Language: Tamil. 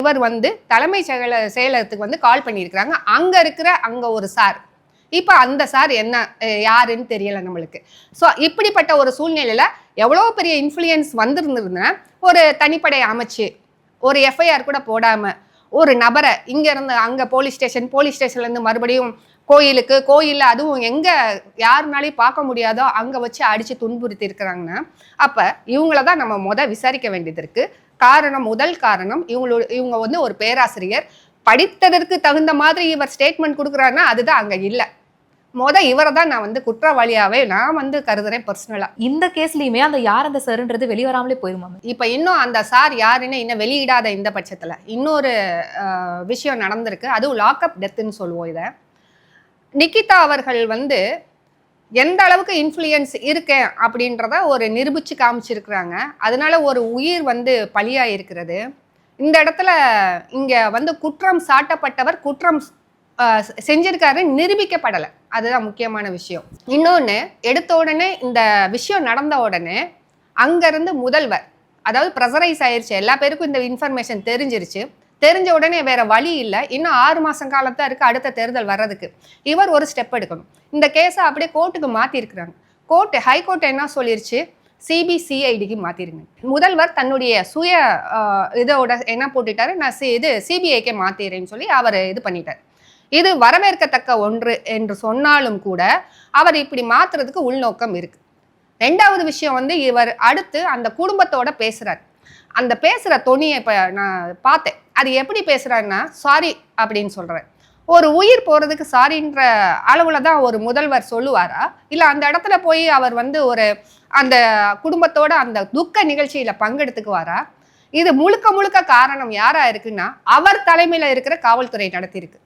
இவர் வந்து தலைமை செயலகத்துக்கு வந்து கால் பண்ணியிருக்கிறாங்க. அங்க ஒரு சார். இப்ப அந்த சார் என்ன யாருன்னு தெரியல நம்மளுக்கு. ஸோ இப்படிப்பட்ட ஒரு சூழ்நிலையில எவ்வளோ பெரிய இன்ஃப்ளூயன்ஸ் வந்திருந்ததுன்னா, ஒரு தனிப்படை அமைச்சு, ஒரு எஃப்ஐஆர் கூட போடாம, ஒரு நபரை இங்க இருந்து அங்க போலீஸ் ஸ்டேஷன்ல இருந்து மறுபடியும் கோயில்ல அதுவும் எங்க யாருனாலையும் பார்க்க முடியாதோ அங்க வச்சு அடிச்சு துன்புறுத்தி இருக்கிறாங்கன்னா, அப்ப இவங்கள தான் நம்ம விசாரிக்க வேண்டியது இருக்கு. முதல் காரணம் இவங்க வந்து ஒரு பேராசிரியர், படித்ததற்கு தகுந்த மாதிரி இவர் ஸ்டேட்மெண்ட் கொடுக்குறாருன்னா அதுதான் அங்க இல்ல. இவரை தான் நான் வந்து குற்றவாளியாவே நான் வந்து கருதுறேன் பர்சனலா. இந்த கேஸ்லயுமே அந்த யார் அந்த சார்ன்றது வெளிவராமலே போயிருமா? இப்ப இன்னும் அந்த சார் யாருன்னு இன்னும் வெளியிடாத இந்த பட்சத்துல இன்னொரு விஷயம் நடந்திருக்கு. அதுவும் லாக்அப் டெத்துன்னு சொல்லுவோம் இத. நிகிதா அவர்கள் வந்து எந்த அளவுக்கு இன்ஃப்ளூயன்ஸ் இருக்கேன் அப்படின்றத ஒரு நிரூபிச்சு காமிச்சிருக்கிறாங்க. அதனால ஒரு உயிர் வந்து பலியா இருக்கிறது. இந்த இடத்துல இங்க வந்து குற்றம் சாட்டப்பட்டவர் குற்றம் செஞ்சிருக்காரு, நிரூபிக்கப்படலை. அதுதான் முக்கியமான விஷயம். இன்னொன்று, எடுத்த உடனே இந்த விஷயம் நடந்த உடனே அங்கேருந்து முதல்வர், அதாவது ப்ரெஷரைஸ் ஆயிடுச்சு, எல்லா பேருக்கும் இந்த இன்ஃபர்மேஷன் தெரிஞ்ச உடனே வேற வழி இல்லை, இன்னும் 6 மாதம் காலத்தான் இருக்கு அடுத்த தேர்தல் வர்றதுக்கு. இவர் ஒரு ஸ்டெப் எடுக்கணும். இந்த கேஸை அப்படியே கோர்ட்டுக்கு மாற்றிருக்கிறாங்க. ஹைகோர்ட் என்ன சொல்லிருச்சு, சிபிசிஐடிக்கு மாற்றிருங்க. முதல்வர் தன்னுடைய சுய இதோட என்ன போட்டுட்டாரு, நான் சிபிஐக்கே மாற்றிடுறேன்னு சொல்லி அவர் இது பண்ணிட்டார். இது வரவேற்கத்தக்க ஒன்று என்று சொன்னாலும் கூட அவர் இப்படி மாத்துறதுக்கு உள்நோக்கம் இருக்கு. 2வது விஷயம் வந்து இவர் அடுத்து அந்த குடும்பத்தோட பேசுறாரு. அந்த பேசுற தொனியை இப்ப நான் பார்த்தேன். அது எப்படி பேசுறாருன்னா, சாரி அப்படின்னு சொல்றாரு. ஒரு உயிர் போறதுக்கு சாரின்ற அளவுல தான் ஒரு முதல்வர் சொல்லுவாரா, இல்ல அந்த இடத்துல போய் அவர் வந்து அந்த குடும்பத்தோட அந்த துக்க நிகழ்ச்சியில பங்கெடுத்துக்குவாரா? இது முழுக்க காரணம் யாரா இருக்குன்னா அவர் தலைமையில இருக்கிற காவல்துறை நடத்தியிருக்கு.